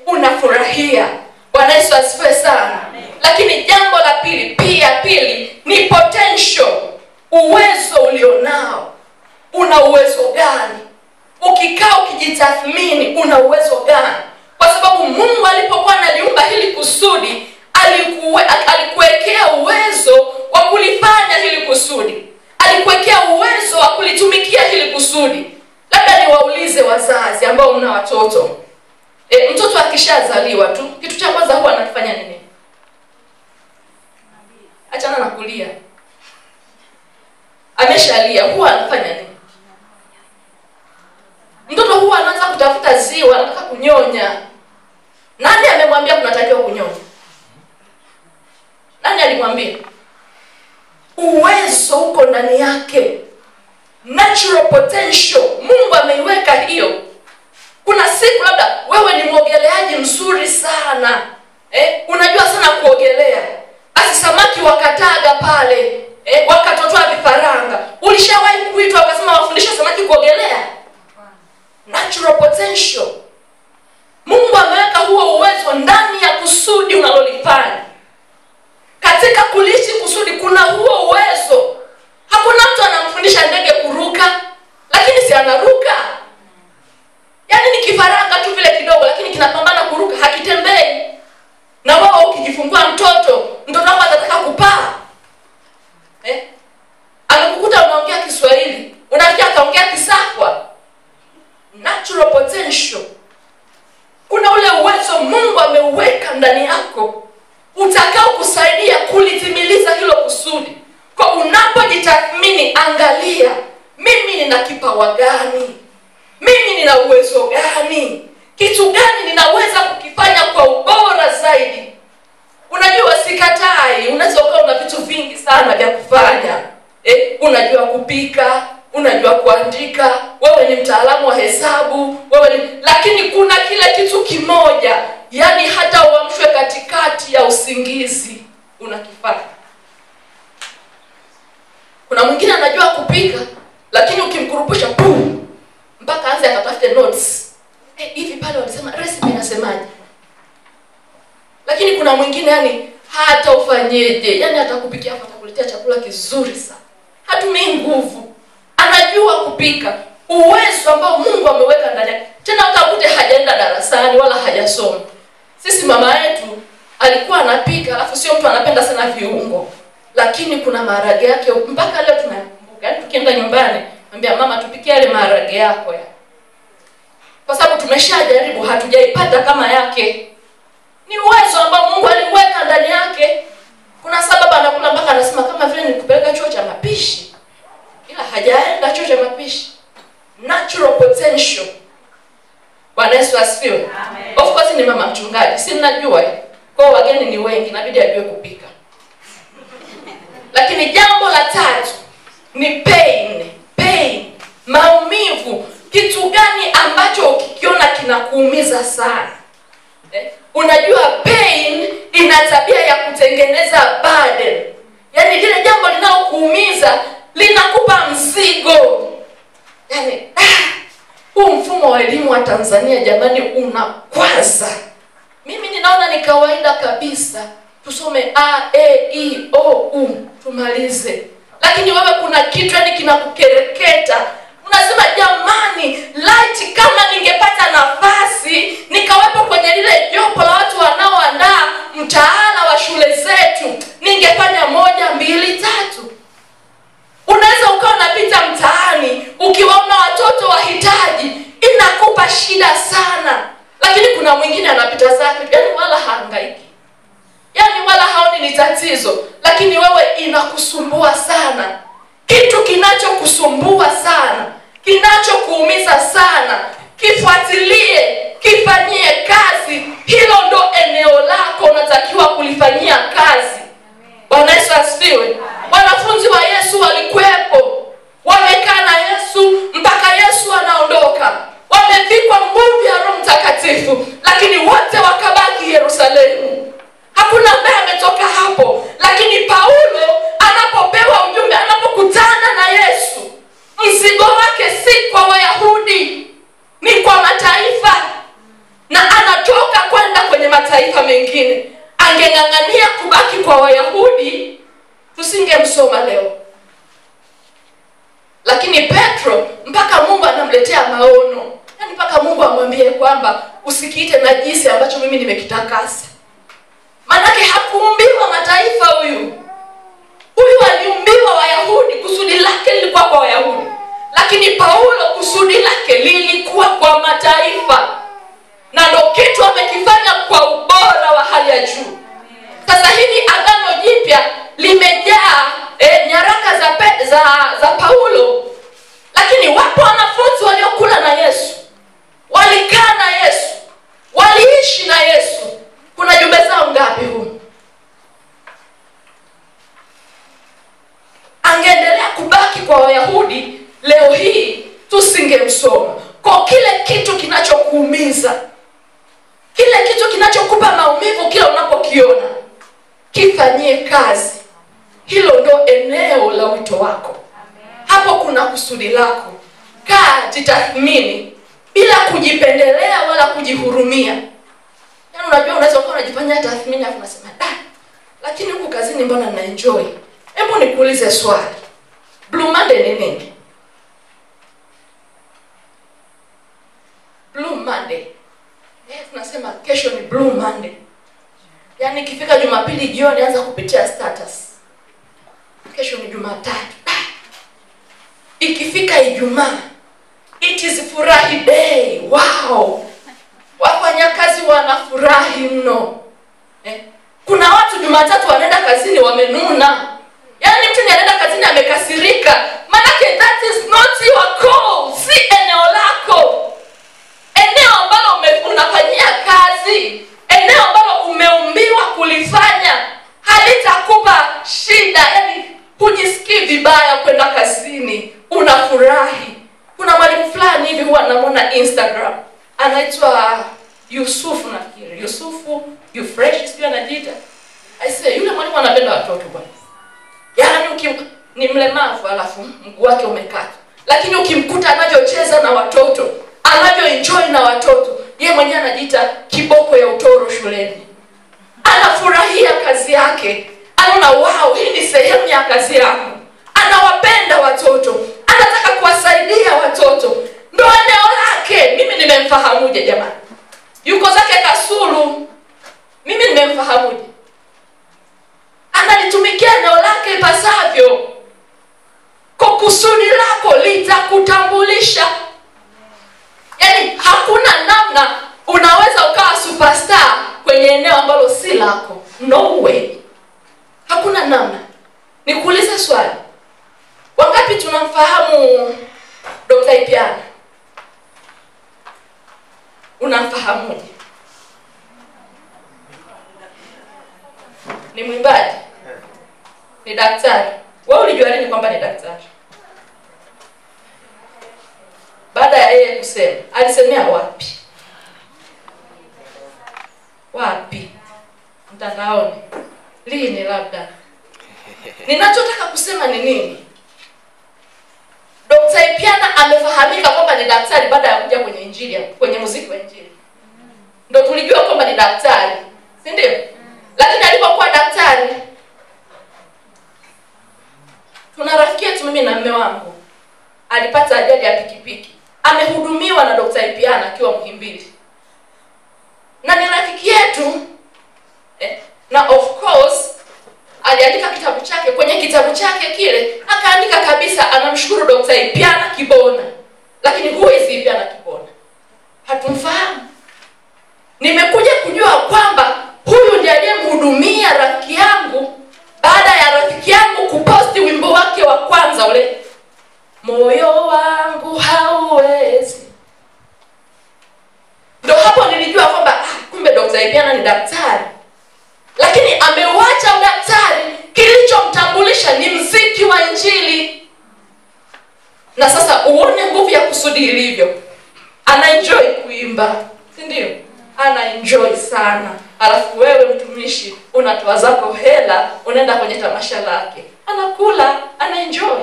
unafurahia. Bwana Yesu asifiwe sana. Lakini jambo la pili ni potential, uwezo ulionao. Una uwezo gani? Ukikaa ukijitathmini una uwezo gani? Kwa sababu Mungu alipokuwa analiumba hili kusudi, alikuwekea uwezo wa kulifanya hili kusudi. Alikuwekea uwezo wa kulitumikia hili kusudi. Labda niwaulize wazazi ambao mna watoto. Mtoto akishazaliwa tu, kitu cha kwanza huwa anafanya nini? Achana na kulia. Ameshalia, huwa anafanya nini? Mtoto huwa anaanza kutafuta ziwa, anataka kunyonya. Nani amemwambia kunatakiwa kunyonya? Nani alimwambia? Uwezo uko ndani yake. Natural potential. Mungu ameiweka hiyo. Kuna siku labda wewe ni muogeleaji mzuri sana. Unajua sana kuogelea. Basi samaki wakataga pale, wakatotoa vifaranga. Ulishawahi kuitwa akasema wafundisha samaki kuogelea? Natural potential. Mungu ameweka huo uwezo ndani ya kusudi unalolifanya. Katika kulishi kusudi kuna huo uwezo. Hakuna mtu anamfundisha ndege kuruka, lakini si anaruka. Yaani ni kifaranga tu vile kidogo, lakini kinapambana kuruka, hakitembei. Na wao ukijifungua mtoto wako atataka kupaa. Anakukuta unaongea Kiswahili, unafikia ataongea Kisakwa. Natural potential. Kuna ule uwezo Mungu ameuweka ndani yako, utakao kusaidia kulitimiliza hilo kusudi. Kwa unapojitathmini, angalia, mimi nina kipawa gani? Mimi nina uwezo gani? Kitu gani ninaweza kukifanya kwa ubora zaidi? Unajua sikatai, unaweza kuwa una vitu vingi sana vya kufanya. Unajua kupika, unajua kuandika, wewe ni mtaalamu wa hesabu, lakini kuna kile kitu kimoja, yani hata uamshwe katikati ya usingizi unakifanya. Kuna mwingine anajua kupika, lakini ukimkurupusha mpaka aanze akatafute notes. Hivi pale walisema recipe inasemaje? Lakini kuna mwingine yani hata ufanyeje, yani atakupikia hapa atakuletea chakula kizuri sana. Hatumii nguvu. Anajua kupika. Uwezo ambao Mungu ameweka ndani yake. Tena utakute hajaenda darasani wala hajasoma. Sisi mama yetu alikuwa anapika, alafu sio mtu anapenda sana viungo. Lakini kuna maharage yake mpaka leo tunakumbuka. Yaani tukienda nyumbani, anambia mama tupikie yale maharage yako ya. Kwa sababu tumeshajaribu hatujaipata kama yake. Ni uwezo ambao Mungu aliweka ndani yake. Kuna sababu anakula mpaka anasema kama vile nikupeleka chuo cha mapishi. Ila hajaenda chuo cha mapishi. Natural potential. Bwana Yesu asifiwe. Amen. Of course ni mama mchungaji, si mnajua kwa wageni ni wengi, inabidi ajue kupika. Lakini jambo la tatu ni pain, maumivu. Kitu gani ambacho ukikiona kinakuumiza sana? Unajua pain ina tabia ya kutengeneza burden. Yaani lile jambo linalokuumiza linakupa mzigo. Yaani huu mfumo wa elimu wa Tanzania jamani unakwaza. Mimi ninaona ni kawaida kabisa tusome A, E, I, O, U tumalize. Lakini wewe kuna kitu yani kinakukereketa. Unasema jamani, laiti kama ningepata nafasi nikawepo kwenye lile jopo la watu wanaoandaa mtaala wa shule zetu, ningefanya 1, 2, 3. Unaweza ukawa unapita mtaani ukiwaona watoto wahitaji, inakupa shida sana. Lakini kuna mwingine anapita zake, yani wala hangaiki. Yani wala haoni ni tatizo, lakini wewe inakusumbua sana. Kitu kinachokusumbua sana, kinachokuumiza sana, kifuatilie, kifanyie kazi. Hilo ndo eneo lako unatakiwa kulifanyia kazi. Bwana Yesu asifiwe. Wanafunzi wa Yesu walikuwepo, wamekaa na Yesu mpaka Yesu anaondoka. Wamevikwa nguvu ya Roho Mtakatifu, lakini wote wakabaki Yerusalemu. Hakuna ambaye ametoka hapo. Lakini Paulo anapopewa ujumbe, anapokutana na Yesu, mzigo wake si kwa Wayahudi, ni kwa mataifa. Na mataifa mengine, angeng'ang'ania kubaki kwa Wayahudi, tusingemsoma leo. Lakini Petro mpaka Mungu anamletea maono, yani mpaka Mungu amwambie kwamba usikiite najisi ambacho mimi nimekitakasa. Manake hakuumbiwa mataifa huyu. Huyu aliumbiwa Wayahudi, kusudi lake lilikuwa kwa Wayahudi. Lakini Paulo kusudi lake lilikuwa kwa mataifa. Na ndio kitu amekifanya kwa ubora wa hali ya juu. Sasa hivi Agano Jipya limejaa nyaraka za Paulo. Lakini wapo wanafunzi waliokula na Yesu, walikaa na Yesu, waliishi na Yesu. Kuna jumbe zao ngapi huko? Angeendelea kubaki kwa Wayahudi, leo hii tusingemsoma. Kwa kile kitu kinachokuumiza, kile kitu kinachokupa maumivu kila unapokiona, kifanyie kazi. Hilo ndo eneo la wito wako. Hapo kuna kusudi lako. Kaa, jitathmini bila kujipendelea wala kujihurumia. Yaani unajua unaweza kuwa unajifanyia tathmini afu unasema, lakini huku kazini mbona na enjoy? Hebu nikuulize swali. Blue Monday ni nini? Blue Monday. Tunasema kesho ni Blue Monday. Yaani ikifika Jumapili jioni anza kupitia status. Kesho ni Jumatatu. Ikifika Ijumaa, it is furahi day. Wow. Wafanyakazi wanafurahi mno. Kuna watu Jumatatu wanaenda kazini wamenuna. Yaani mtu anaenda kazini amekasirika. Manake that is not your call. Si eneo lako. Eneo ambalo unafanyia kazi, eneo ambalo umeumbiwa kulifanya, halitakupa shida. Yaani hujisikii vibaya kwenda kazini, unafurahi. Kuna mwalimu fulani hivi huwa namuona Instagram, anaitwa Yusufu nafikiri. Yusufu, you fresh sio anajiita. I say yule mwalimu anapenda watoto bwana. Yaani ni mlemavu alafu mguu wake umekata. Lakini ukimkuta anavyocheza na watoto, anavyoenjoy na watoto, yeye mwenyewe anajiita kiboko ya utoro shuleni. Anafurahia kazi yake. Anaona wow, hii ni sehemu ya kazi yangu. Anawapenda watoto, anataka kuwasaidia watoto. Ndio eneo lake. Mimi nimemfahamuje jamani? Yuko zake Kasulu. Mimi nimemfahamuje? Analitumikia eneo lake ipasavyo. Kwa kusudi lako litakutambulisha. Yaani hakuna namna unaweza ukawa superstar kwenye eneo ambalo si lako. No way. Hakuna namna. Nikuulize swali. Wangapi tunamfahamu Dr. Ipiana? Unamfahamuje? Ni mwimbaji? Ni daktari? Wewe ulijua nini kwamba ni daktari? Baada ya yeye kusema, alisemea wapi? Wapi? Mtandaoni. Lini labda? Ninachotaka kusema ni nini? Dr. Ipiana amefahamika kwamba ni daktari baada ya kuja kwenye injili, kwenye muziki wa injili. Ndio tulijua kwamba ni daktari, si ndio? Lakini alipokuwa daktari, tuna rafiki yetu mimi na mume wangu alipata ajali ya pikipiki. Amehudumiwa na Dr. Ipiana akiwa Muhimbili. Na ni rafiki yetu. Na of course aliandika kitabu chake, kwenye kitabu chake kile akaandika kabisa anamshukuru Dr. Ipiana Kibona. Lakini who is Ipiana Kibona? Hatumfahamu. Nimekuja kujua kwamba huyu ndiye aliyemhudumia rafiki yangu baada ya rafiki yangu kuposti wimbo wake wa kwanza ule, moyo wangu hauwezi. Ndio hapo nilijua kwamba kumbe Dr. Ipiana ni daktari. Lakini ameuacha udaktari, kilichomtambulisha ni muziki wa injili. Na sasa uone nguvu ya kusudi ilivyo. Ana-enjoy kuimba, si ndio? Ana-enjoy sana. Alafu wewe mtumishi unatoa zako hela, unaenda kwenye tamasha lake. Anakula, ana-enjoy.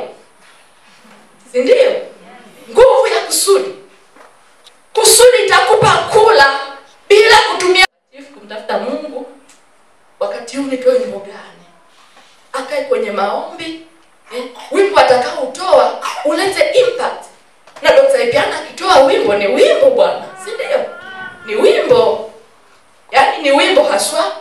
Si ndio? Nguvu ya kusudi. Kusudi itakupa kula bila kutumia kumtafuta sijui nitoe wimbo gani. Akae kwenye maombi, wimbo atakao utoa ulete impact. Na Dr. Ipiana akitoa wimbo ni wimbo bwana, si ndio? Ni wimbo. Yaani ni wimbo haswa.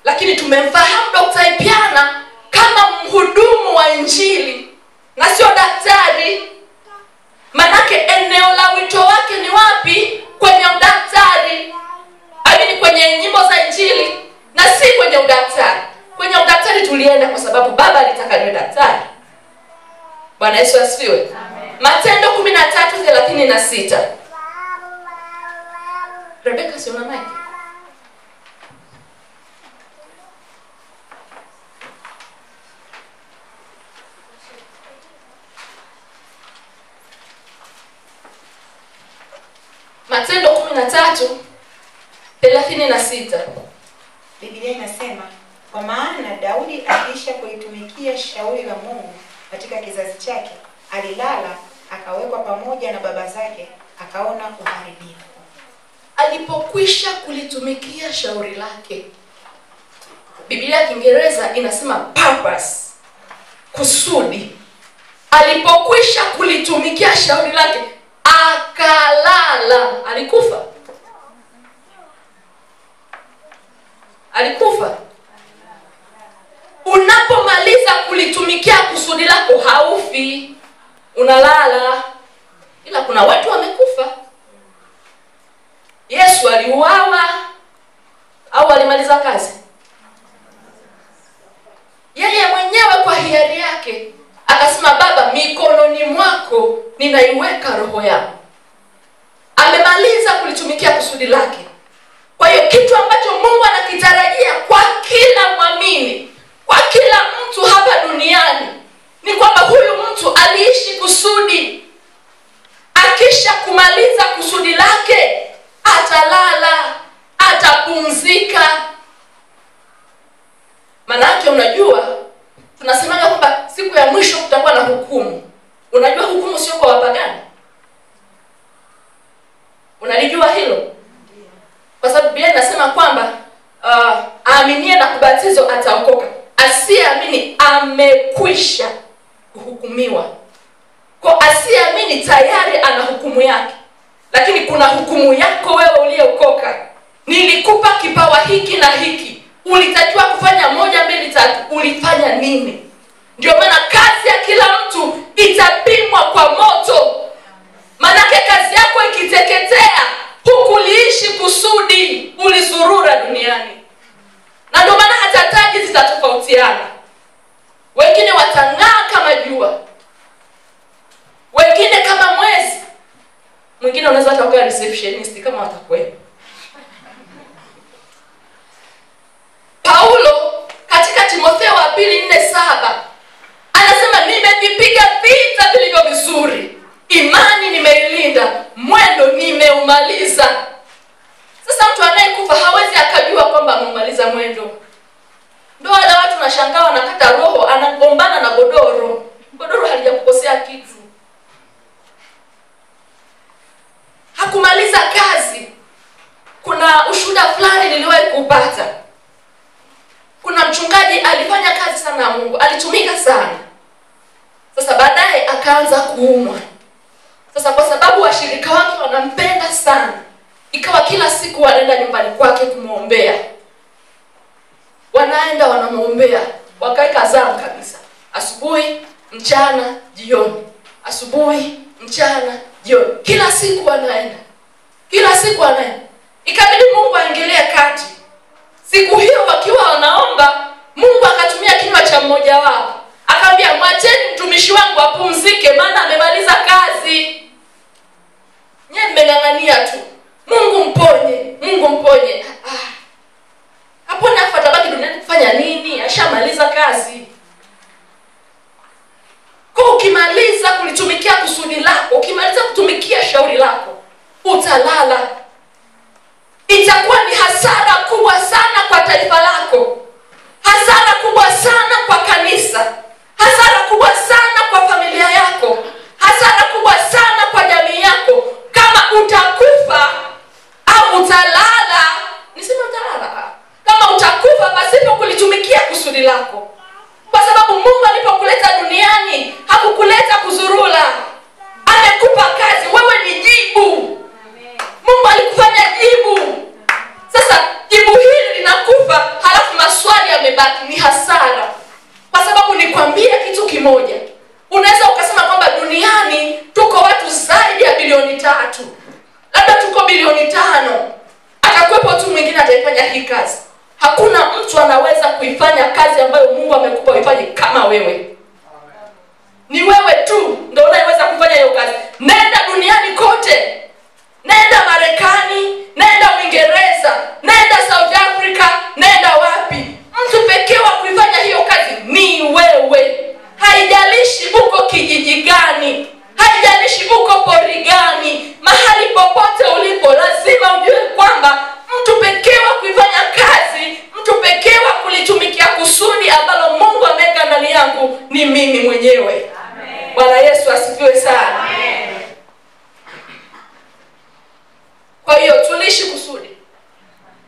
Lakini tumemfahamu Dr. Ipiana kama mhudumu wa injili na sio daktari. Manake eneo la wito wake ni wapi? Kwenye udaktari. Amini kwenye nyimbo za injili na si kwenye udaktari. Kwenye udaktari tulienda kwa sababu baba alitaka niwe daktari. Bwana Yesu asifiwe. Amen. Matendo 13:36. Rebecca si una mic? Matendo 13:36. Biblia inasema, kwa maana Daudi akiisha kulitumikia shauri la Mungu katika kizazi chake, alilala akawekwa pamoja na baba zake, akaona uharibifu. Alipokwisha kulitumikia shauri lake. Biblia ya Kiingereza inasema purpose, kusudi. Alipokwisha kulitumikia shauri lake, akalala. Alikufa? Alikufa? Unapomaliza kulitumikia kusudi lako haufi, unalala. Ila kuna watu wamekufa. Yesu aliuawa au alimaliza kazi? Yeye mwenyewe kwa hiari yake akasema, Baba, mikononi mwako ninaiweka roho yangu. Amemaliza kulitumikia kusudi lake. Kwa hiyo kitu ambacho Mungu anakitarajia kwa kila muamini, kwa kila mtu hapa duniani, ni kwamba huyu mtu aliishi kusudi. Akisha kumaliza kusudi lake, atalala, atapumzika. Manake unajua, tunasema kwamba siku ya mwisho kutakuwa na hukumu. Unajua hukumu sio kwa wapagani? Unalijua hilo? Kwa sababu Biblia inasema kwamba aaminie na kubatizwa ataokoka. Asiyeamini amekwisha kuhukumiwa. Kwa asiyeamini tayari ana hukumu yake. Lakini kuna hukumu yako wewe uliyeokoka. Nilikupa kipawa hiki na hiki. Ulitakiwa kufanya 1, 2, 3. Ulifanya nini? Ndio maana kazi ya kila mtu itapimwa kwa moto. Manake kazi yako ikiteketea, hukuliishi kusudi, ulizurura duniani. Na ndio maana hata taji zitatofautiana. Wengine watang'aa kama jua, wengine kama mwezi, mwingine unaweza hata kuwa receptionist kama watakuwepo. Paulo katika Timotheo wa 2:4-7 anasema, nimevipiga vita vilivyo vizuri, imani nimeilinda, mwendo nimeumaliza. Sasa mtu anayekufa hawezi akajua kwamba ameumaliza mwendo. Ndio wale watu nashangaa wanakata roho, anagombana na godoro. Godoro halijakukosea kitu. Hakumaliza kazi. Kuna ushuhuda fulani niliwahi kupata. Kuna mchungaji alifanya kazi sana na Mungu, alitumika sana. Sasa baadaye akaanza kuumwa. Sasa kwa sababu washirika wake wanampenda sana, ikawa kila siku wanaenda nyumbani kwake kumuombea. Wanaenda wanamuombea, wakaweka zamu kabisa. Asubuhi, mchana, jioni. Asubuhi, mchana, jioni. Kila siku wanaenda. Kila siku wanaenda. Ikabidi Mungu aingilie kati. Siku hiyo wakiwa wanaomba, Mungu akatumia kinywa cha mmoja wao. Akamwambia, mwacheni mtumishi wangu apumzike, maana amemaliza kazi. Nyie mmeng'ang'ania tu. Mungu mponye, Mungu mponye. Hapo na afatabaki duniani kufanya nini? Ashamaliza kazi. Kwa ukimaliza kulitumikia kusudi lako, ukimaliza kutumikia shauri lako, utalala. Itakuwa ni hasara kubwa sana kwa taifa lako. Hasara kubwa sana kwa kanisa. Hasara kubwa sana kwa familia yako. Hasara kubwa sana kwa jamii yako kama utakufa au utalala lako. Kwa sababu Mungu alipokuleta duniani hakukuleta kuzurula. Amekupa kazi, wewe ni jibu. Mungu alikufanya jibu. Sasa jibu hili linakufa, halafu maswali yamebaki, ni hasara. Kwa sababu nikwambie kitu kimoja, unaweza ukasema kwamba duniani tuko watu zaidi ya bilioni 3, labda tuko bilioni 5, atakuwepo tu mwingine ataifanya hii kazi. Hakuna mtu anaweza kuifanya kazi ambayo Mungu amekupa uifanye kama wewe. Ni wewe tu ndio unayeweza kufanya hiyo kazi. Nenda duniani kote, nenda Marekani, nenda Uingereza, nenda South Africa, nenda wapi, mtu pekee wa kuifanya hiyo kazi ni wewe. Haijalishi uko kijiji gani, haijalishi uko pori gani, mahali popote ulipo, lazima ujue kwamba mtu pekee wa kuifanya kazi, mtu pekee wa kulitumikia kusudi ambalo Mungu ameweka ndani yangu ni mimi mwenyewe. Amen. Bwana Yesu asifiwe sana. Amen. Kwa hiyo tulishi kusudi.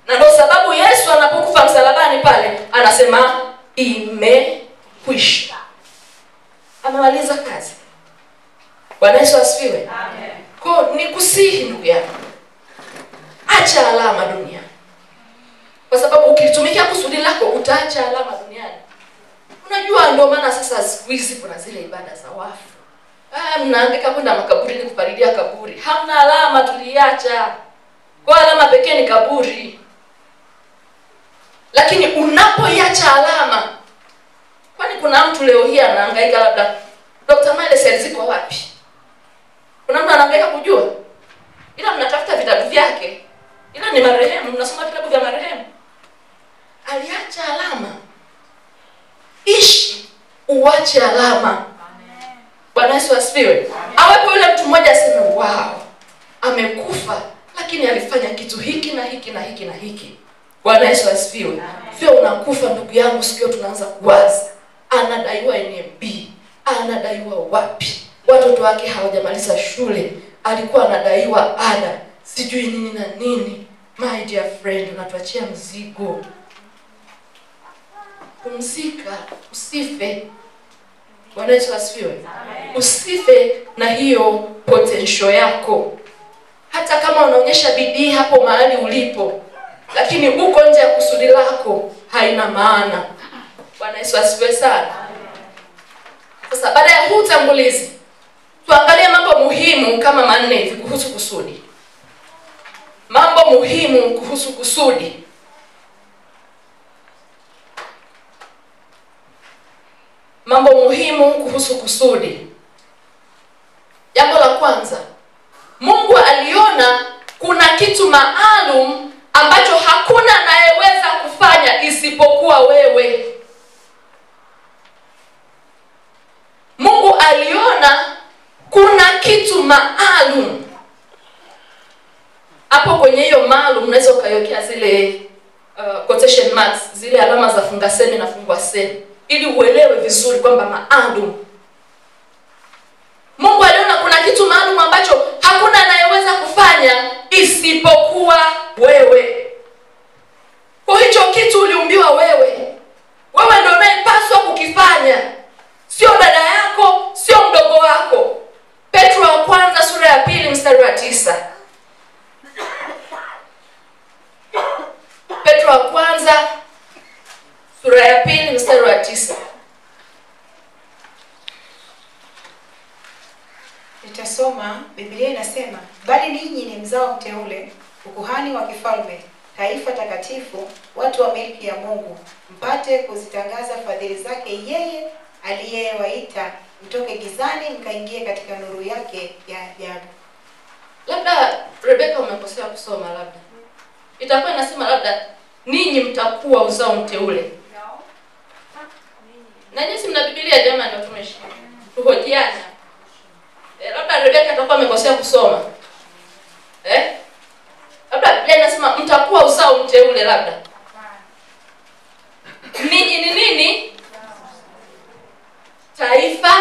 Na ndio sababu Yesu anapokufa msalabani pale anasema imekwisha. Amemaliza kazi. Bwana Yesu asifiwe. Amen. Kwa nikusihi ndugu yangu, acha alama duniani. Kwa sababu ukitumikia kusudi lako utaacha alama duniani. Unajua ndio maana sasa siku hizi kuna zile ibada za wafu. Mnaandika kwenda makaburini kupalilia kaburi. Hamna alama, tuliacha. Kwa alama pekee ni kaburi. Lakini unapoiacha alama, kwani kuna mtu leo hii anahangaika labda Dr. Miles alizikwa wapi? Kuna mtu anahangaika kujua? Ila mnatafuta vitabu vyake. Ila ni marehemu, mnasoma vitabu vya marehemu. Aliacha alama. Ishi uache alama. Amen. Bwana Yesu asifiwe. Awepo yule mtu mmoja aseme wow, amekufa lakini alifanya kitu hiki na hiki na hiki na hiki. Bwana Yesu asifiwe. Sio unakufa ndugu yangu, sikio tunaanza kuwaza. Anadaiwa NMB, anadaiwa wapi? Watoto wake hawajamaliza shule, alikuwa anadaiwa ada, sijui nini na nini. My dear friend, unatuachia mzigo. Pumzika, usife. Bwana Yesu asifiwe. Usife na hiyo potential yako. Hata kama unaonyesha bidii hapo mahali ulipo, lakini uko nje ya kusudi lako, haina maana. Bwana Yesu asifiwe sana. Sasa baada ya huu utangulizi, tuangalie mambo muhimu kama 4 hivi kuhusu kusudi. Mambo muhimu kuhusu kusudi. Mambo muhimu kuhusu kusudi. Jambo la kwanza, Mungu aliona kuna kitu maalum ambacho hakuna anayeweza kufanya isipokuwa wewe. Mungu aliona kuna kitu maalum. Hapo kwenye hiyo maalum unaweza ukaiwekea zile quotation marks, zile alama za funga semi na fungua semi, ili uelewe vizuri kwamba maalum. Mungu aliona kuna kitu maalum ambacho hakuna anayeweza kufanya isipokuwa wewe. Kwa hicho kitu uliumbiwa wewe. Wewe ndio unayepaswa kukifanya. Sio dada yako, sio mdogo wako. Petro wa kwanza sura ya 2 mstari wa 9. Petro wa kwanza sura ya 2 mstari wa 9. Nitasoma. Biblia inasema, bali ninyi ni mzao mteule, ukuhani wa kifalme, taifa takatifu, watu wa milki ya Mungu, mpate kuzitangaza fadhili zake yeye aliyewaita mtoke gizani mkaingie katika nuru yake ya ajabu. Labda Rebecca umekosea kusoma labda. Itakuwa inasema labda ninyi mtakuwa uzao mteule. Na nyinyi mna Biblia jamani watumishi. Tuhojiana. Labda Rebecca atakuwa amekosea kusoma. Labda Biblia inasema mtakuwa uzao mteule labda. Ninyi ni nini? Taifa.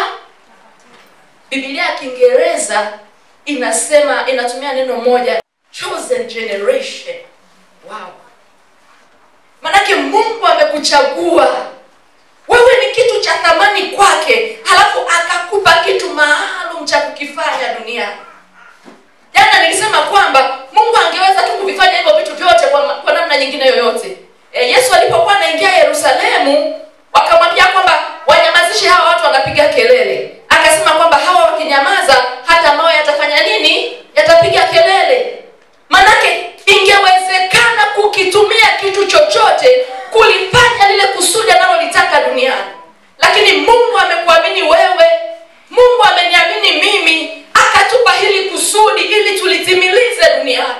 Biblia ya Kiingereza inasema, inatumia neno moja, chosen generation. Wow. Manake Mungu amekuchagua wewe ni kitu cha thamani kwake, halafu akakupa kitu maalum cha kukifanya duniani. Jana nilisema kwamba Mungu angeweza tu kuvifanya hivyo vitu vyote kwa namna nyingine yoyote. Yesu alipokuwa anaingia Yerusalemu, wakamwambia kwamba wanyamazishe hawa watu wanapiga kelele. Akasema kwamba hawa wakinyamaza hata mawe yatafanya nini? Yatapiga kelele. Manake ingewezekana kukitumia kitu chochote kulifanya lile kusudi analolitaka duniani. Lakini Mungu amekuamini wewe, Mungu ameniamini mimi, akatupa hili kusudi ili tulitimilize duniani.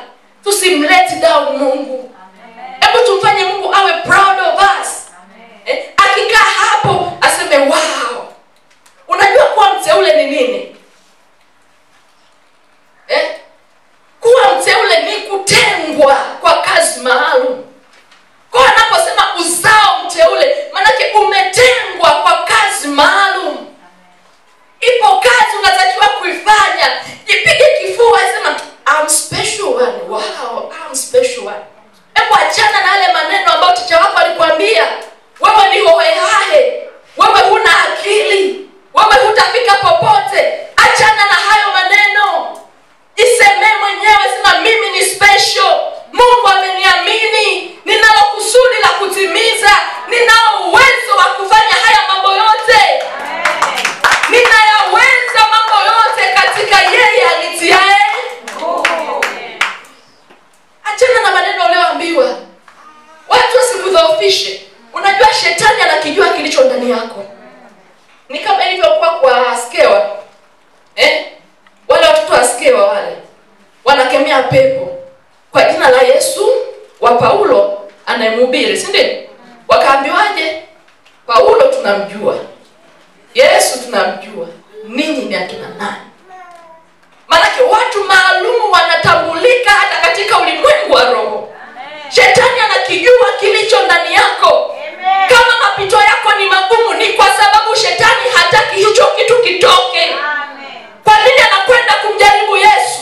Tusimlet down Mungu. Hebu tumfanye Mungu awe proud of us. Akikaa hapo aseme wow. Unajua kuwa mteule ni nini? Kuwa mteule ni kutengwa kwa kazi maalum. Kwa anaposema uzao mteule, manake umetengwa kwa kazi maalum. Ipo kazi unatakiwa kuifanya. Jipige kifua sema I'm special one. Wow, I'm special one. Hebu achana na yale maneno ambayo teacher wako alikwambia. Wewe ni hohehahe. Wewe huna akili. Wewe hutafika popote. Achana na hayo maneno. Jisemee mwenyewe, sema mimi ni special. Mungu ameniamini. Ninalo kusudi la kutimiza. Ninao uwezo wa kufanya haya mambo yote. Ninayaweza mambo yote katika yeye anitiaye nguvu. Achana na maneno ulioambiwa. Watu wasikudhoofishe. Unajua shetani anakijua kilicho ndani yako. Ni kama ilivyokuwa kwa Askewa. Wale watoto wa Askewa wale wanakemea pepo kwa jina la Yesu wa Paulo anayemhubiri, si ndio? Wakaambiwaje? Paulo tunamjua, Yesu tunamjua, ninyi ni akina nani? Maana watu maalumu wanatambulika hata katika ulimwengu wa roho. Shetani anakijua kilicho ndani yako. Kama mapito yako ni magumu, ni kwa sababu shetani hataki hicho kitu kitoke. Kwa nini anakwenda kumjaribu Yesu?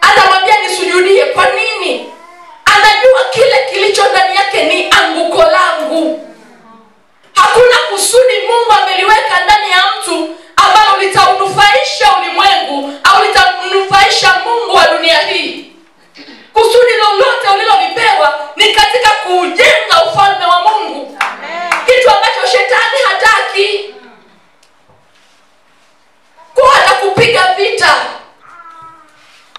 Anamwambia nisujudie. Kwa nini? Anajua kile kilicho ndani yake ni anguko langu. Hakuna kusudi Mungu ameliweka ndani ya mtu ambalo litaunufaisha ulimwengu au litamnufaisha Mungu wa dunia hii. Kusudi lolote ulilolipewa ni katika kujenga ufalme wa Mungu. Kitu ambacho shetani hataki. Kwa atakupiga vita.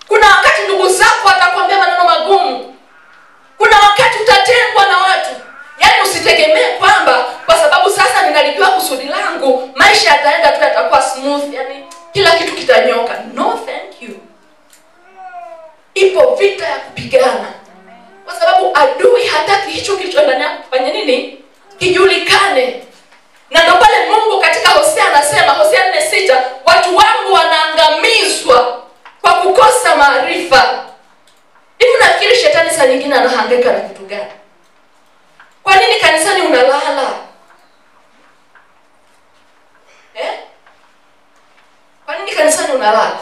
Kuna wakati ndugu zako atakwambia maneno magumu. Kuna wakati utatengwa na watu. Yaani usitegemee kwamba kwa sababu sasa ninalijua kusudi langu, maisha yataenda tu yatakuwa smooth, yani kila kitu kitanyoka. No, thank you. Ipo vita ya kupigana. Kwa sababu adui hataki hicho kilicho ndani yako kufanya nini? Kijulikane. Na ndio pale Mungu katika Hosea anasema, Hosea 4:6, watu wangu wanaangamizwa kwa kukosa maarifa. Hivi nafikiri shetani saa nyingine anahangaika na kitu gani? Kwa nini kanisani unalala? Kwa nini kanisani unalala?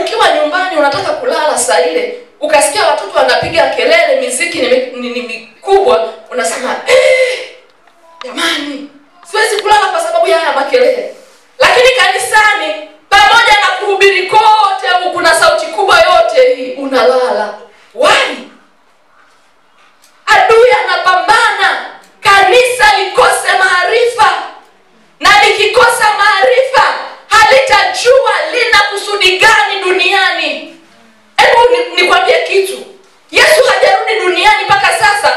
Ukiwa nyumbani unataka kulala saa ile, ukasikia watoto wanapiga kelele, muziki ni mikubwa, unasema jamani, siwezi kulala kwa sababu ya haya makelele. Lakini kanisani pamoja na kuhubiri kote au kuna sauti kubwa yote hii, unalala. Why? Adui anapambana kanisa likose maarifa. Na likikosa maarifa halitajua lina kusudi gani duniani. Hebu nikwambie kitu. Yesu hajarudi duniani mpaka sasa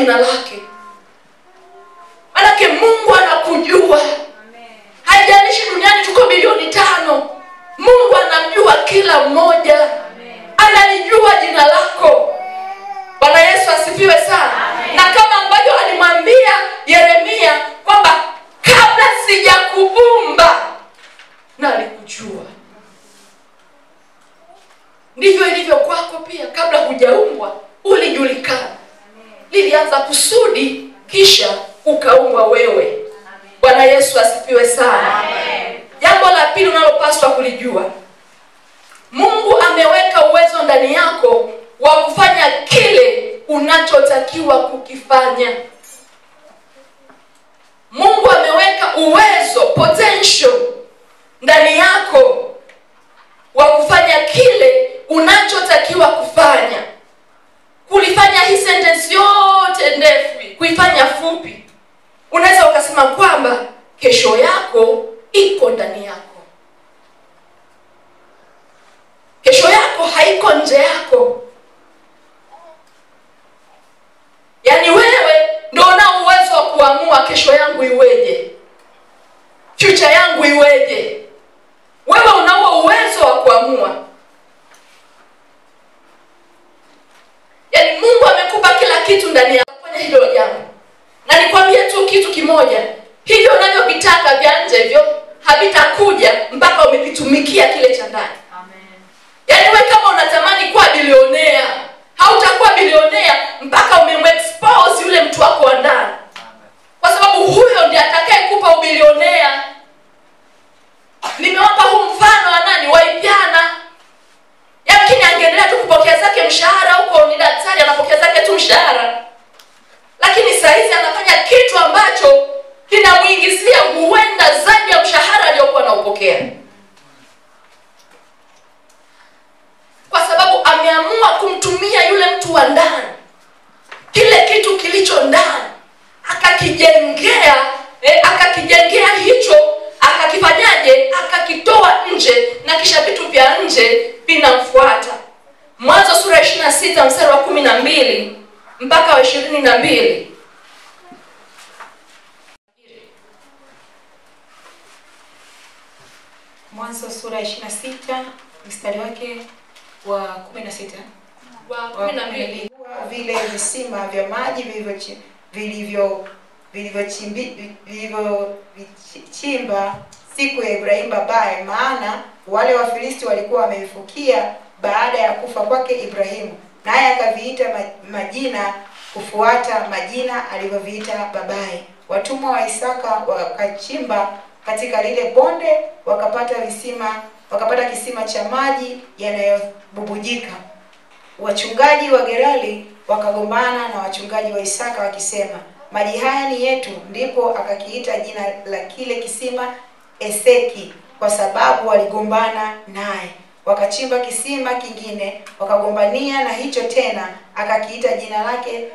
jina lake. Manake Mungu anakujua. Haijalishi duniani tuko bilioni 5. Mungu anamjua kila mmoja. Analijua jina lako. Bwana Yesu asifiwe sana. Na kama ambavyo alimwambia Yeremia kwamba kabla sijakuumba nalikujua, ndivyo ilivyo kwako pia. Kabla hujaumbwa ulijulikana. Lilianza kusudi kisha ukaumbwa wewe. Bwana Yesu asifiwe sana. Jambo la pili unalopaswa kulijua, Mungu ameweka uwezo ndani yako wa kufanya kile unachotakiwa kukifanya. Mungu ameweka uwezo, potential ndani yako wa kufanya kile unachotakiwa kufanya. Kulifanya hii sentence yote ndefu, kuifanya fupi. Unaweza ukasema kwamba kesho yako iko ndani yako. Kesho yako haiko nje yako. Yaani wewe ndio una uwezo wa kuamua kesho yangu iweje, future yangu iweje. Wewe una uwezo wa kuamua. Yaani Mungu amekupa kila kitu ndani yako kufanya hilo jambo. Na nikwambie tu kitu kimoja, hivyo unavyovitaka vya nje hivyo havitakuja mpaka umekitumikia kile cha ndani. Yaani wewe kama unatamani kuwa bilionea, hautakuwa bilionea mpaka umemexpose yule mtu wako wa ndani. Kwa sababu huyo ndiye atakayekupa ubilionea. Nimewapa huu mfano wa nani? Waipiana. Yakini angeendelea tu kupokea zake mshahara huko, ni daktari anapokea zake tu mshahara. Lakini saa hizi anafanya kitu ambacho kinamuingizia huenda zaidi ya mshahara aliyokuwa anaupokea. Kwa sababu ameamua kumtumia yule mtu wa ndani. Kile kitu kilicho ndani akakijengea hicho, akakifanyaje? Akakitoa nje, na kisha vitu vya nje vinamfuata. Mwanzo sura 26 mstari wa 12 mpaka wa 22. Mwanzo sura 26 mstari wake wa 16 wa 12. Vile visima vya maji vilivyochimba siku ya Ibrahimu babaye, maana wale Wafilisti walikuwa wamevifukia baada ya kufa kwake Ibrahimu, naye akaviita majina kufuata majina alivyoviita babaye. Watumwa wa Isaka wakachimba katika lile bonde, wakapata kisima cha maji yanayobubujika. Wachungaji wa Gerari wakagombana na wachungaji wa Isaka wakisema, maji haya ni yetu. Ndipo akakiita jina la kile kisima Eseki, kwa sababu waligombana naye. Wakachimba kisima kingine, wakagombania na hicho tena, akakiita jina lake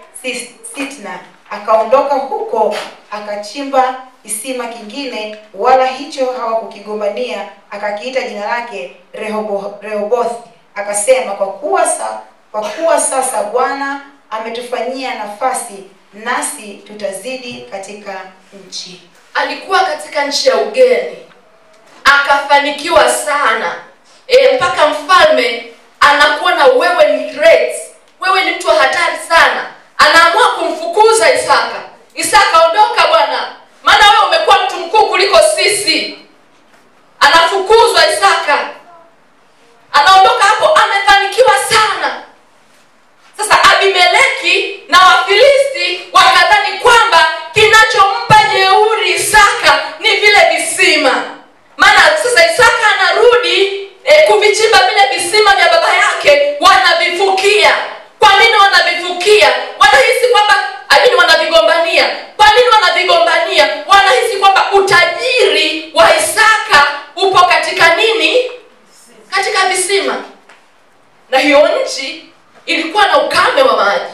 Sitna. Akaondoka huko akachimba kisima kingine, wala hicho hawakukigombania, akakiita jina lake Rehobothi. Akasema, kwa kuwa sasa Bwana ametufanyia nafasi, nasi tutazidi katika nchi. Alikuwa katika nchi ya ugeni, akafanikiwa sana. Mpaka mfalme anakuona wewe ni great, wewe ni mtu hatari sana. Anaamua kumfukuza Isaka. Isaka, ondoka bwana, maana wewe umekuwa mtu mkuu kuliko sisi. Anafukuzwa Isaka. Anaondoka hapo, amefanikiwa sana. Sasa Abimeleki na Wafilisti wakadhani kwamba kinachompa jeuri Isaka ni vile visima. Maana sasa Isaka anarudi kuvichimba vile visima vya baba yake, wanavifukia. Kwa nini wanavifukia? Wanahisi kwamba wanavigombania. Kwa nini wanavigombania? Wanahisi kwamba utajiri wa Isaka upo katika nini? Katika visima. Na hiyo nchi ilikuwa na ukame wa maji.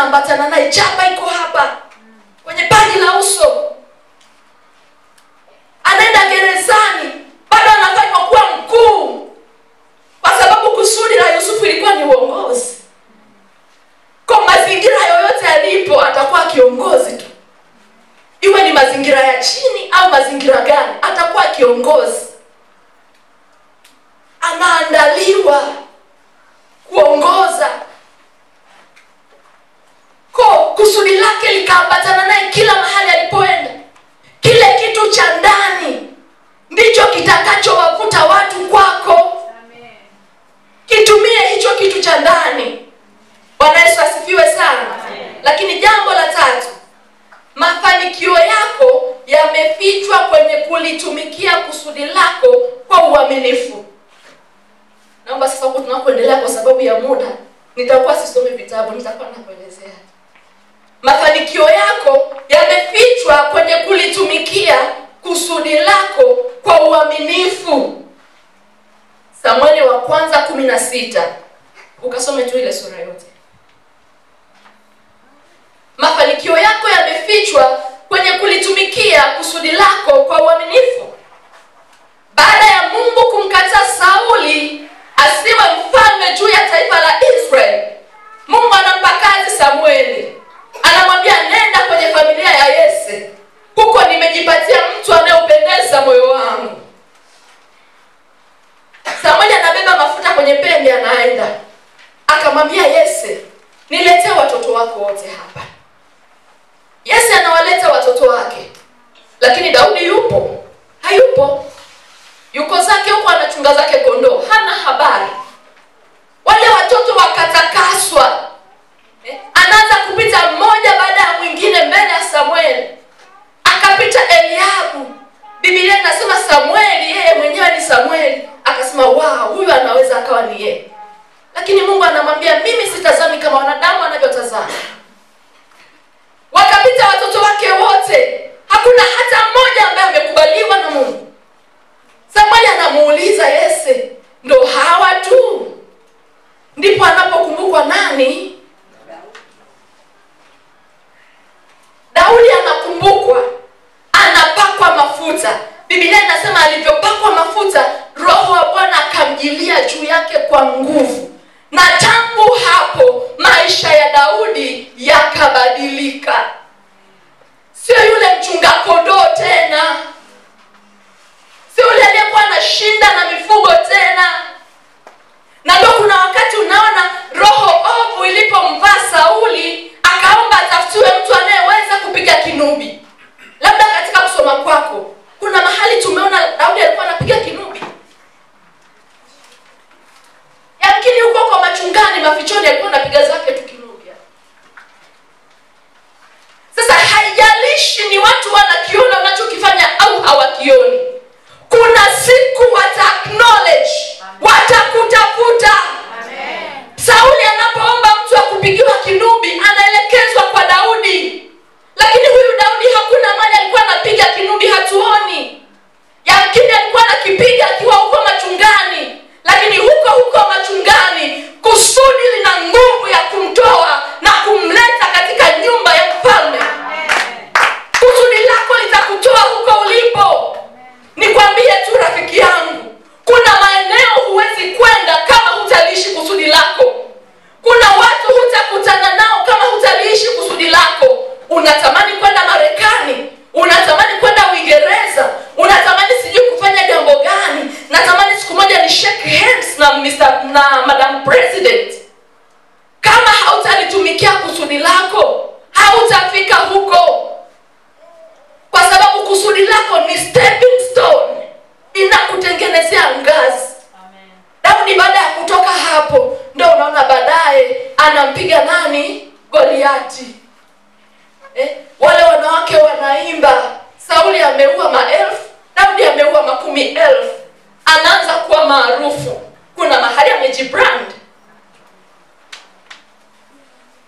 inaambatana naye. Chapa iko hapa kwenye paji la uso. Anaenda gerezani, bado anafanywa kuwa mkuu, kwa sababu kusudi la Yusufu ilikuwa ni uongozi. Kwa mazingira yoyote alipo atakuwa kiongozi tu, iwe ni mazingira ya chini au mazingira gani, atakuwa kiongozi. Anaandaliwa kuongoza. Kwa kusudi lake likaambatana naye kila mahali alipoenda. Kile kitu cha ndani ndicho kitakachowavuta watu kwako. Amen. Kitumie hicho kitu cha ndani. Bwana Yesu asifiwe sana. Amen. Lakini jambo la tatu, mafanikio yako yamefichwa kwenye kulitumikia kusudi lako kwa uaminifu. Naomba sasa tunapoendelea, kwa sababu ya muda nitakuwa sisomi vitabu, nitakuwa nakuelezea. Mafanikio yako yamefichwa kwenye kulitumikia kusudi lako kwa uaminifu. Samueli wa kwanza 16. Ukasome tu ile sura yote. Mafanikio yako yamefichwa kwenye kulitumikia kusudi lako kwa uaminifu. Baada ya Mungu kumkataa Sauli asiwe mfalme juu ya taifa la Israeli, Mungu anampa kazi Samueli. Anamwambia nenda kwenye familia ya Yese. Huko nimejipatia mtu anayeupendeza moyo wangu. Samueli anabeba mafuta kwenye pembe, anaenda. Akamwambia Yese, niletee watoto wako wote hapa. Yese anawaleta watoto wake. Lakini Daudi yupo? Hayupo. Yuko zake huko anachunga zake kondoo. Hana habari. Wale watoto wakatakaswa. Anaanza kupita mmoja baada ya mwingine mbele ya Samueli. Akapita Eliabu. Biblia inasema Samueli yeye mwenyewe ni Samueli. Akasema wow, huyu anaweza akawa ni yeye. Lakini Mungu anamwambia mimi sitazami kama wanadamu wanavyotazama. Wakapita watoto wake wote. Hakuna hata mmoja ambaye amekubaliwa na Mungu. Samueli anamuuliza Yese, ndo hawa tu? Ndipo anapokumbukwa nani? Daudi anakumbukwa, anapakwa mafuta. Biblia inasema alivyopakwa mafuta, Roho wa Bwana akamjilia juu yake kwa nguvu. Na tangu hapo maisha ya Daudi yakabadilika. Sio yule mchunga kondoo tena. Sio yule aliyekuwa anashinda na mifugo tena. Na ndio kuna wakati unaona roho ovu ilipomvaa Sauli, akaomba atafutiwe mtu anayeweza kupiga kinubi. Labda katika kusoma kwako kuna mahali tumeona Daudi alikuwa anapiga kinubi. Yamkini huko kwa machungani, mafichoni alikuwa anapiga zake tu kinubi. Sasa haijalishi ni watu wanakiona unachokifanya au hawakioni. Kuna siku wata acknowledge, watakutafuta. Amen. Sauli anapoomba mtu akupigiwa kinubi, anaelekezwa kwa Daudi. Lakini huyu Daudi hakuna mali alikuwa anapiga kinubi, hatuoni. Yamkini alikuwa anakipiga akiwa huko machungani. Lakini huko machungani, kusudi lina nguvu ya kumtoa na kumleta katika nyumba ya mfalme. Kusudi lako litakutoa huko ulipo. Nikwambie tu rafiki yangu, kuna maeneo huwezi kwenda kama hutaliishi kusudi lako. Kuna watu hutakutana nao kama hutaliishi kusudi lako. Unatamani kwenda Marekani, unatamani kwenda Uingereza, unatamani sijui kufanya jambo gani. Natamani siku moja ni shake hands na Madam President. Kama hautalitumikia kusudi lako, hautafika huko. Kwa sababu kusudi lako ni stepping stone, inakutengenezea ngazi. Amen. Daudi baada ya kutoka hapo, ndio unaona baadaye anampiga nani? Goliati. Wale wanawake wanaimba, Sauli ameua maelfu, Daudi ameua makumi elfu. Anaanza kuwa maarufu. Kuna mahali amejibrand.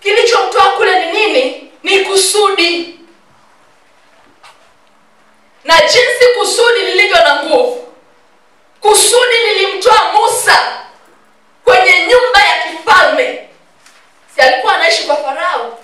Kilichomtoa kule ni nini? Ni kusudi. Na jinsi kusudi lilivyo na nguvu. Kusudi lilimtoa Musa kwenye nyumba ya kifalme. Si alikuwa anaishi kwa Farao?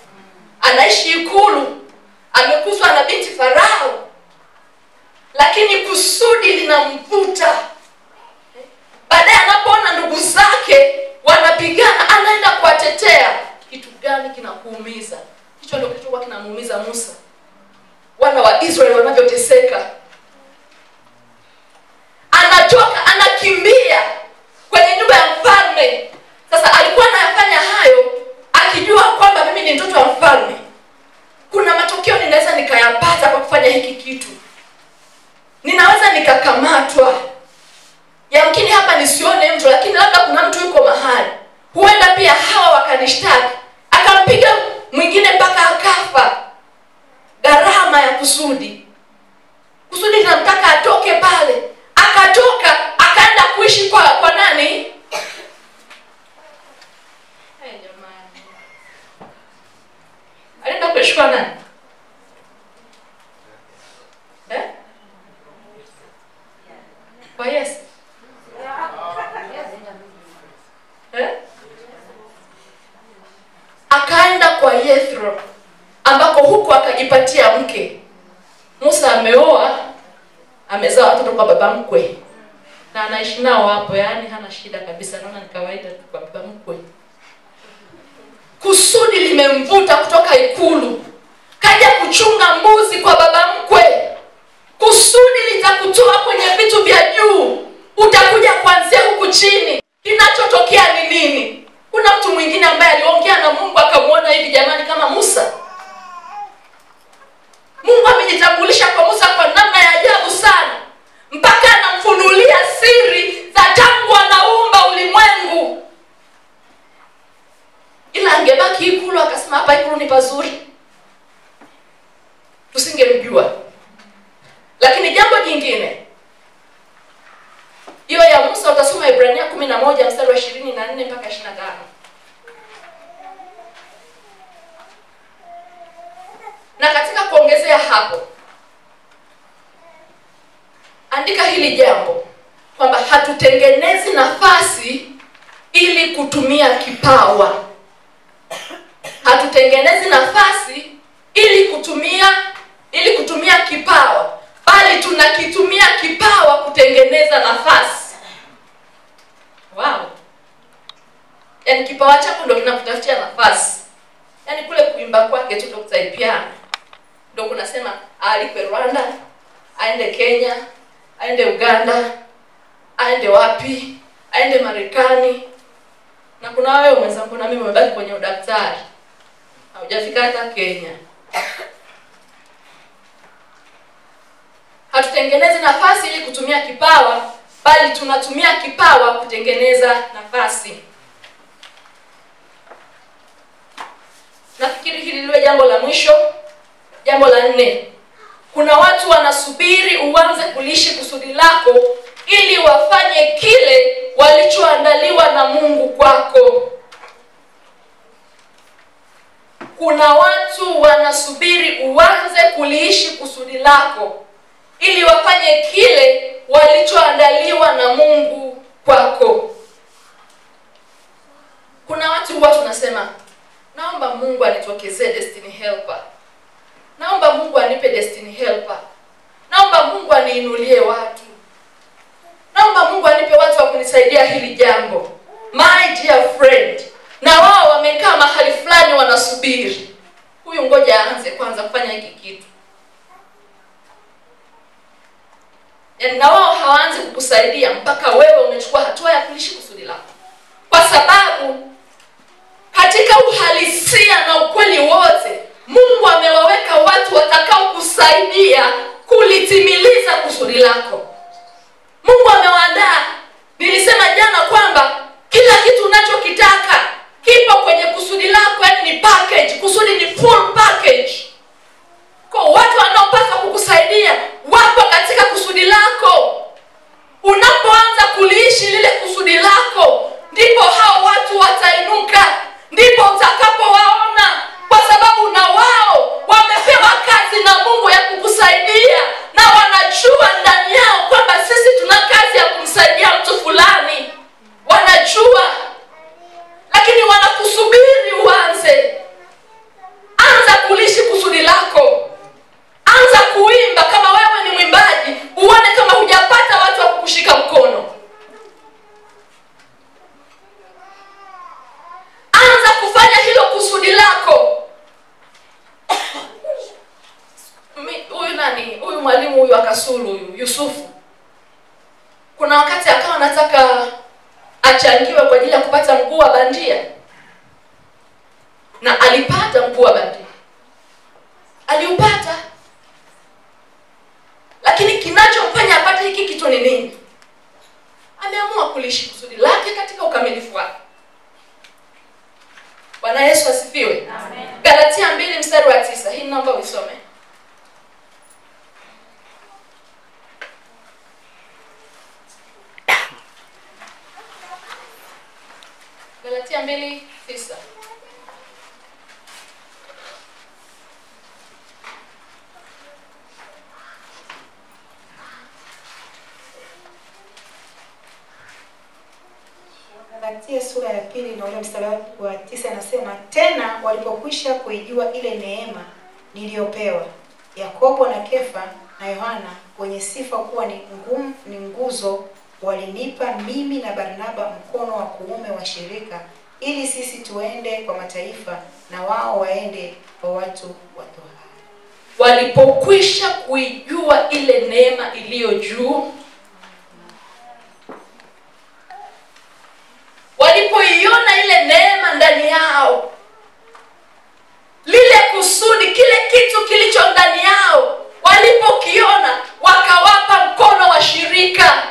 kinakuumiza. Hicho ndio kilichokuwa kinamuumiza Musa. Wana wa Israeli wanavyoteseka. Anatoka, anakimbia kwenye nyumba ya mfalme. Sasa alikuwa anayafanya hayo akijua kwamba mimi ni mtoto wa mfalme. Kuna matokeo ninaweza nikayapata kwa kufanya hiki kitu. Ninaweza nikakamatwa. Yamkini hapa nisione mtu, lakini labda kuna mtu yuko mahali. Huenda pia hawa wakanishtaki. Akampiga mwingine mpaka akafa. Gharama ya kusudi. Kusudi tunamtaka atoke pale. Akatoka, akaenda kuishi kwa nani? Jamani. Alienda kuishi kwa nani? Kwa Yesu. Akaenda kwa Yethro, ambako huko akajipatia mke. Musa ameoa, amezaa watoto kwa baba mkwe. Na anaishi nao hapo, yani hana shida kabisa, naona ni kawaida tu kwa baba mkwe. Kusudi limemvuta kutoka ikulu, kaja kuchunga mbuzi kwa baba mkwe. Kusudi litakutoa kwenye vitu vya juu, utakuja kuanzia huku chini. Kinachotokea ni nini? Kuna mtu mwingine ambaye aliongea na Mungu akamuona hivi jamani kama Musa. Mungu amejitambulisha kwa Musa kwa namna ya ajabu sana, mpaka anamfunulia siri za tangu anaumba ulimwengu. Ila angebaki ikulu akasema hapa ikulu ni pazuri, tusingemjua. Lakini jambo jingine, hiyo ya Musa utasoma Ibrania 11 mstari wa 24 mpaka 25. Na katika kuongezea hapo, andika hili jambo kwamba hatutengenezi nafasi ili kutumia kipawa. Hatutengenezi nafasi ili kutumia kipawa, bali tunakitumia kipawa kutengeneza nafasi. Wow. Yaani kipawa chako ndio kinakutafutia nafasi. Yaani kule kuimba kwake tu Dr. Ipiana ndio kunasema alipe Rwanda, aende Kenya, aende Uganda, aende wapi, aende Marekani. Na kuna wewe mwenzangu na mimi umebaki kwenye udaktari. Haujafika hata Kenya. Hatutengenezi nafasi ili kutumia kipawa, bali tunatumia kipawa kutengeneza nafasi. Nafikiri hili liwe jambo la mwisho. Jambo la 4. Kuna watu wanasubiri uanze kulishi kusudi lako ili wafanye kile walichoandaliwa na Mungu kwako. Kuna watu wanasubiri uanze kuliishi kusudi lako ili wafanye kile walichoandaliwa na Mungu kwako. Kuna watu huwa tunasema, naomba Mungu anitokezee destiny helper. Naomba Mungu anipe destiny helper. Naomba Mungu aniinulie watu. Naomba Mungu anipe watu wa kunisaidia hili jambo. My dear friend, na wao wamekaa mahali fulani wanasubiri. Huyu ngoja aanze kwanza kufanya hiki kitu. Yaani na wao hawaanzi kukusaidia mpaka wewe umechukua hatua ya kulishi kusudi lako. Kwa sababu katika uhalisia na ukweli wote, Mungu amewaweka watu watakao kusaidia kulitimiliza kusudi lako. Mungu amewaandaa. Nilisema jana kwamba kila kitu unachokitaka kipo kwenye kusudi lako, yaani ni package. Kusudi ni full package. Kwa watu wanaopaswa kukusaidia wapo katika kusudi lako. Unapoanza kuliishi lile kusudi lako, ndipo hao watu watainuka, ndipo utakapowaona, kwa sababu na wao wamepewa kazi na Mungu ya kukusaidia, na wanajua ndani yao kwamba sisi tuna kazi ya kumsaidia mtu fulani. Wanajua, lakini wanakusubiri uanze. Anza kulishi kusudi lako. Anza kuimba kama wewe ni mwimbaji, uone kama hujapata watu wa kukushika mkono. Anza kufanya hilo kusudi lako. Rasulu huyu Yusufu, kuna wakati akawa anataka achangiwe kwa ajili ya kupata mguu wa bandia, na alipata mguu wa bandia, aliupata. Lakini kinachomfanya apate hiki kitu ni nini? Ameamua kuliishi kusudi lake katika ukamilifu wake. Bwana Yesu asifiwe. Amen. Galatia 2:9. Hii naomba uisome. Galatia 2:9. Galatia sura ya 2 na ule mstari wa 9 anasema, tena walipokwisha kuijua ile neema niliyopewa, Yakobo na Kefa na Yohana wenye sifa kuwa ni nguzo, walinipa mimi na Barnaba mkono wa kuume wa shirika, ili sisi tuende kwa mataifa na wao waende kwa watu wa tohara. Walipokwisha kuijua ile neema iliyo juu, walipoiona ile neema ndani yao, lile kusudi, kile kitu kilicho ndani yao, walipokiona wakawapa mkono wa shirika.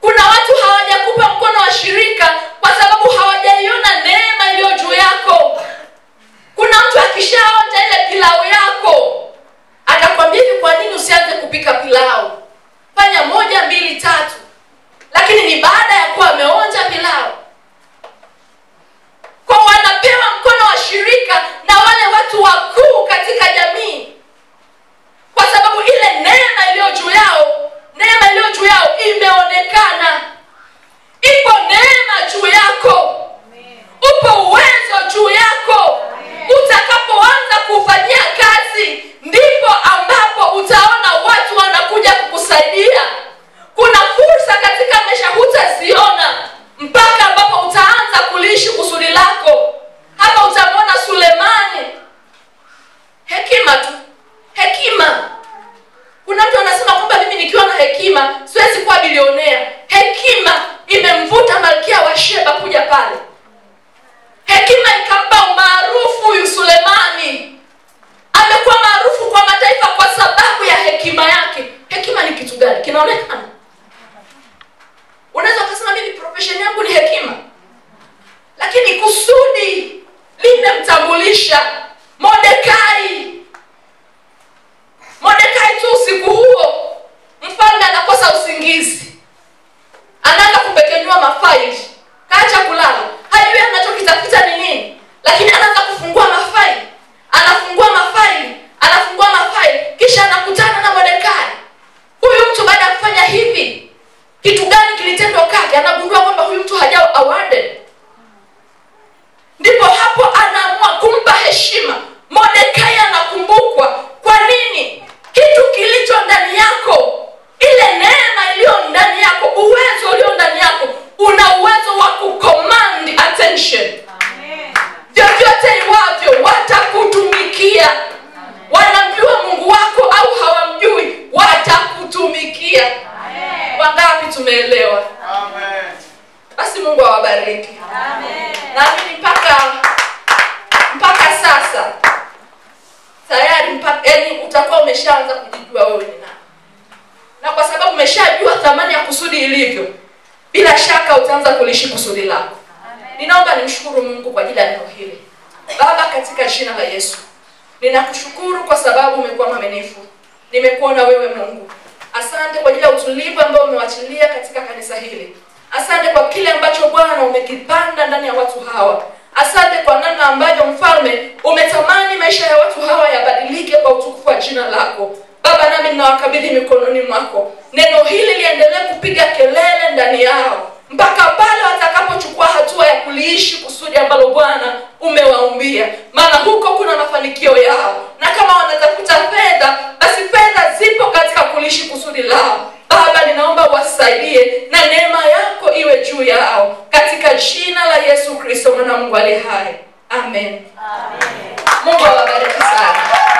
Kuna watu hawajakupa mkono wa shirika kwa sababu hawajaiona neema iliyo juu yako. Kuna mtu akishaonja ile pilau yako atakwambia hivi, kwa nini usianze kupika pilau? Fanya 1, 2, 3. Lakini ni baada ya kuwa ameonja pilau. Kwa wanapewa mkono wa shirika na wale watu wakuu katika jamii, kwa sababu ile neema iliyo juu yao, neema iliyo juu yao imeonekana. Ipo neema juu yako. Upo uwezo juu yako. Utakapoanza kufanyia kazi, ndipo ambapo utaona watu wanakuja kukusaidia. Kuna fursa katika maisha hutaziona mpaka ambapo utaanza kuliishi kusudi lako. Hapa utamwona Sulemani, hekima tu, hekima. Kuna mtu anasema kwamba mimi nikiwa na hekima siwezi kuwa bilionea. Hekima imemvuta Malkia wa Sheba kuja pale. Hekima ikampa umaarufu huyu Sulemani. Amekuwa maarufu kwa mataifa kwa sababu ya hekima yake. Hekima ni kitu gani? Kinaonekana. Unaweza kusema mimi profession yangu ni hekima, lakini kusudi limemtambulisha. Mordekai tu usiku huo mfalme anakosa usingizi, anaanza kupekenyua mafaili, kaacha kulala, hajui anachokitafuta ni nini, lakini anaanza kufungua mafaili, anafungua mafaili, kisha anakutana na Mordekai. Huyu mtu baada ya kufanya hivi, kitu gani kilitendwa kwake? Anagundua kwamba huyu mtu hajawa awarded. Ndipo hapo anaamua kumpa heshima. Mordekai anakumbukwa. Kwa nini? Kitu kilicho ndani yako, ile neema iliyo ndani yako, uwezo ulio ndani yako, una uwezo wa kucommand attention. Amen. Vyovyote iwavyo watakutumikia. Wanamjua Mungu wako au hawamjui, watakutumikia. Amen. Wangapi tumeelewa? Amen. Basi Mungu awabariki. Amen. Naamini mpaka sasa tayari utakuwa umeshaanza kujijua wewe ni nani. Na kwa sababu umeshajua thamani ya kusudi ilivyo, bila shaka utaanza kuliishi kusudi lako. Amen. Ninaomba nimshukuru Mungu kwa ajili ya neno hili. Baba, katika jina la Yesu, ninakushukuru kwa sababu umekuwa mwaminifu. Nimekuona wewe Mungu. Asante kwa ajili ya utulivu ambao umewachilia katika kanisa hili. Asante kwa kile ambacho Bwana umekipanda ndani ya watu hawa. Asante kwa namna ambavyo Mfalme umetamani maisha ya watu hawa yabadilike kwa utukufu wa jina lako. Baba, nami ninawakabidhi mikononi mwako. Neno hili liendelee kupiga kelele ndani yao mpaka pale watakapochukua hatua ya kuliishi kusudi ambalo Bwana umewaumbia. Maana huko kuna mafanikio yao. Na kama wanatafuta fedha, basi fedha zipo katika kuliishi kusudi lao. Baba, ninaomba wasaidie na neema yako iwe juu yao. Katika jina la Yesu Kristo mwana wa Mungu aliye hai. Amen. Amen. Mungu awabariki sana.